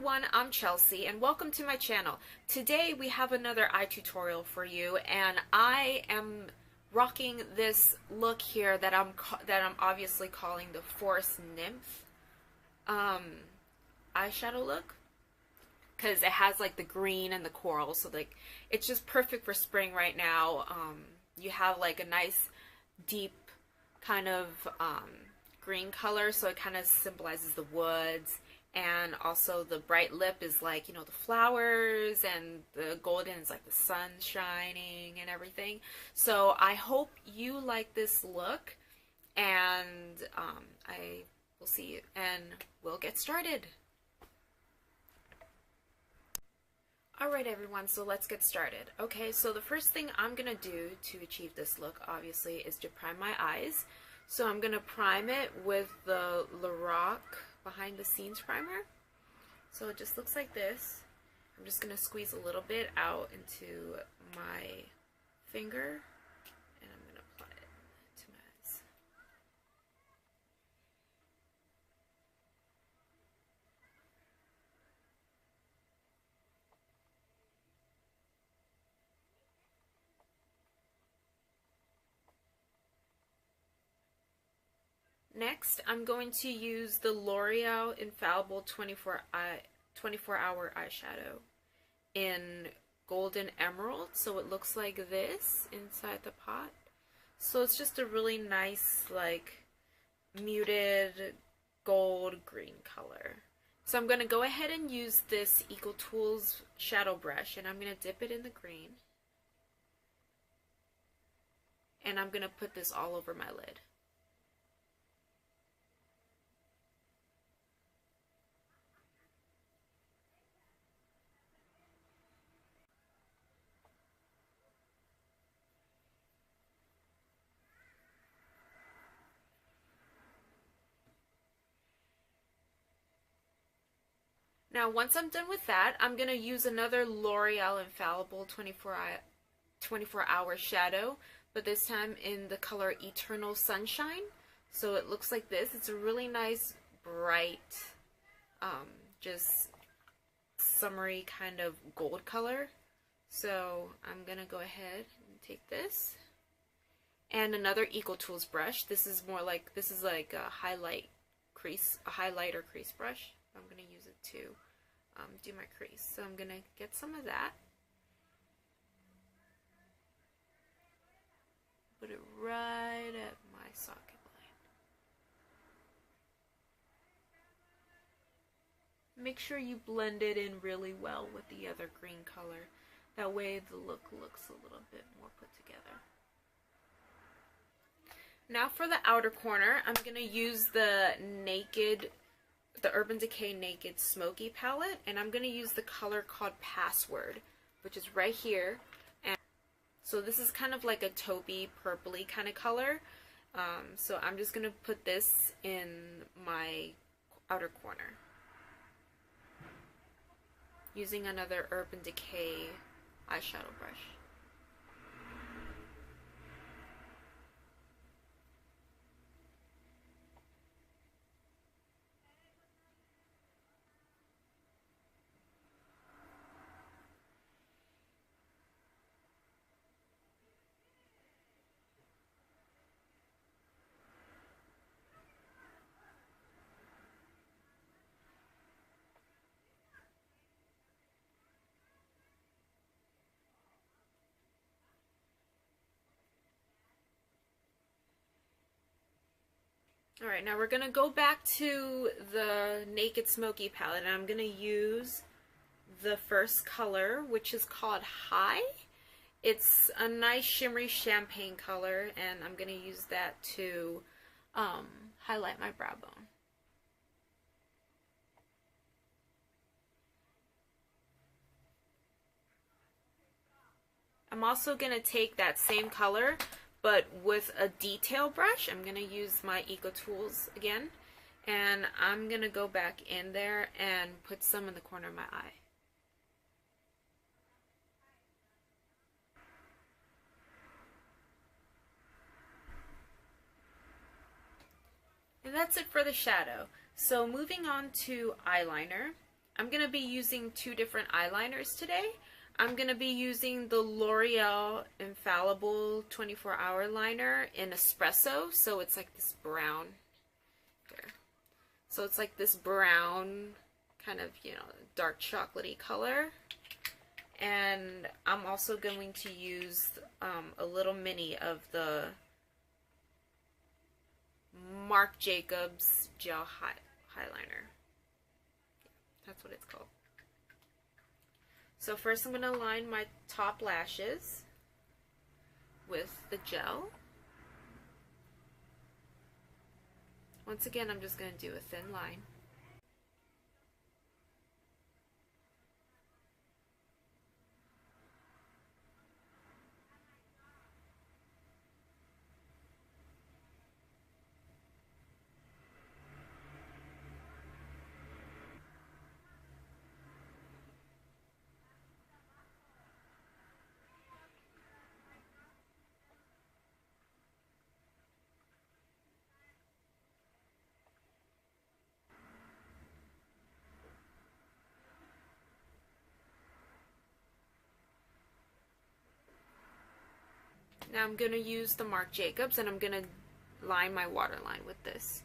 everyone, I'm Chelsea and welcome to my channel. Today we have another eye tutorial for you, and I am rocking this look here that I'm obviously calling the Forest Nymph eyeshadow look, because it has like the green and the coral, so like it's just perfect for spring right now. You have like a nice deep kind of green color, so it kind of symbolizes the woods. And also the bright lip is like, you know, the flowers, and the golden is like the sun shining and everything. So I hope you like this look, and I will see you and we'll get started. Alright everyone, so let's get started. Okay, so the first thing I'm going to do to achieve this look, obviously, is to prime my eyes. So I'm going to prime it with the Lorac Behind the Scenes primer. So it just looks like this. I'm just going to squeeze a little bit out into my finger, and I'm going to apply it to my eyes. Next, I'm going to use the L'Oreal Infallible 24-hour eyeshadow in Golden Emerald. So it looks like this inside the pot. So it's just a really nice, like, muted gold green color. So I'm going to go ahead and use this Eco Tools shadow brush, and I'm going to dip it in the green. And I'm going to put this all over my lid. Now, once I'm done with that, I'm going to use another L'Oreal Infallible 24-hour shadow, but this time in the color Eternal Sunshine. So it looks like this. It's a really nice, bright, just summery kind of gold color. So I'm going to go ahead and take this. And another Eco Tools brush. This is like a highlighter crease brush. I'm going to use it to do my crease. So I'm going to get some of that. Put it right at my socket line. Make sure you blend it in really well with the other green color. That way the look looks a little bit more put together. Now for the outer corner, I'm going to use the Urban Decay Naked Smoky palette, and I'm going to use the color called Password, which is right here. And so this is kind of like a taupey, purpley kind of color. So I'm just going to put this in my outer corner using another Urban Decay eyeshadow brush. Alright, now we're going to go back to the Naked Smoky palette, and I'm going to use the first color, which is called High. It's a nice shimmery champagne color, and I'm going to use that to highlight my brow bone. I'm also going to take that same color, but with a detail brush. I'm going to use my Eco Tools again, and I'm going to go back in there and put some in the corner of my eye. And that's it for the shadow. So moving on to eyeliner, I'm going to be using two different eyeliners today. I'm going to be using the L'Oreal Infallible 24-Hour Liner in Espresso. So it's like this brown. Here. So it's like this brown kind of, you know, dark chocolatey color. And I'm also going to use a little mini of the Marc Jacobs Gel Highliner. That's what it's called. So first I'm going to line my top lashes with the gel. Once again, I'm just going to do a thin line. Now I'm going to use the Marc Jacobs and I'm going to line my waterline with this.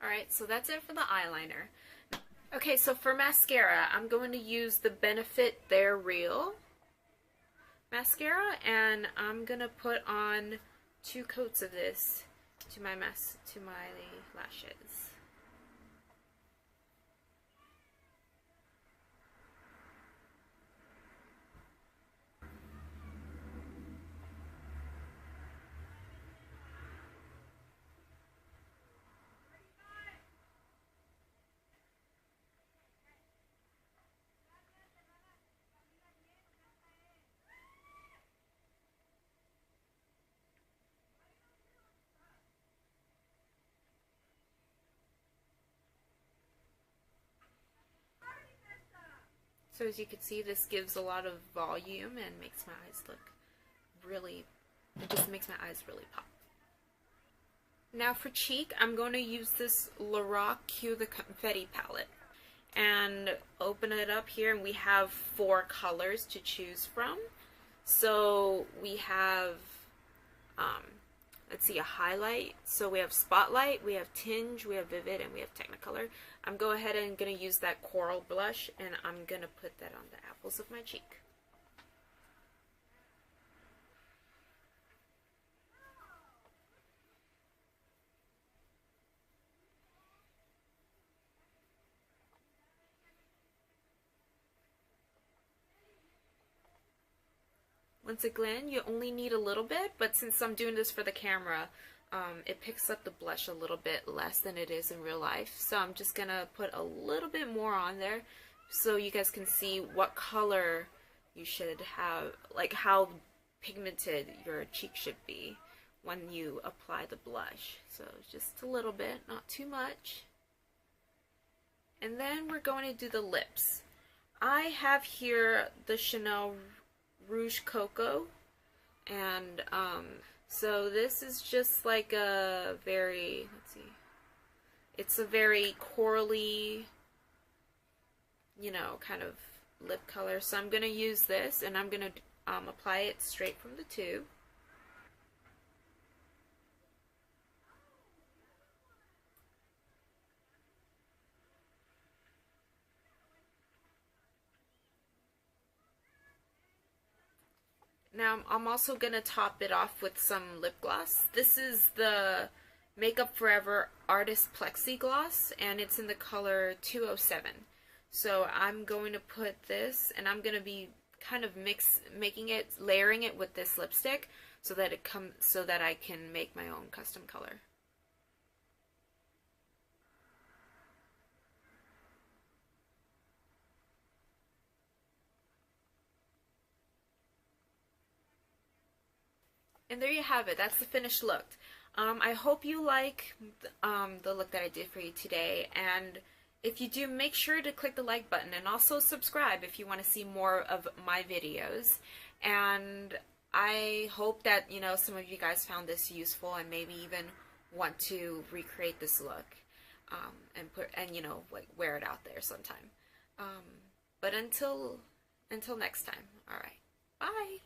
Alright, so that's it for the eyeliner. Okay, so for mascara, I'm going to use the Benefit They're Real mascara, and I'm going to put on 2 coats of this to my lashes. So as you can see, this gives a lot of volume and makes my eyes look really, it just makes my eyes really pop. Now for cheek, I'm going to use this Lorac Cue the Confetti palette. And open it up here, and we have 4 colors to choose from. So we have, let's see, a highlight. So we have Spotlight, we have Tinge, we have Vivid, and we have Technicolor. I'm going ahead and going to use that coral blush, and I'm going to put that on the apples of my cheek. Once again, you only need a little bit, but since I'm doing this for the camera, it picks up the blush a little bit less than it is in real life. So I'm just going to put a little bit more on there so you guys can see what color you should have, like how pigmented your cheek should be when you apply the blush. So just a little bit, not too much. And then we're going to do the lips. I have here the Chanel Rouge Coco, and so this is just like a very, let's see, it's a very corally, you know, kind of lip color. So I'm going to use this, and I'm going to apply it straight from the tube. Now I'm also going to top it off with some lip gloss. This is the Makeup Forever Artist Plexi Gloss, and it's in the color 207. So I'm going to put this, and I'm going to be kind of layering it with this lipstick so that I can make my own custom color. And there you have it. That's the finished look. I hope you like the look that I did for you today. And if you do, make sure to click the like button and also subscribe if you want to see more of my videos. And I hope that, you know, some of you guys found this useful and maybe even want to recreate this look and you know, like wear it out there sometime. But until next time, all right, bye.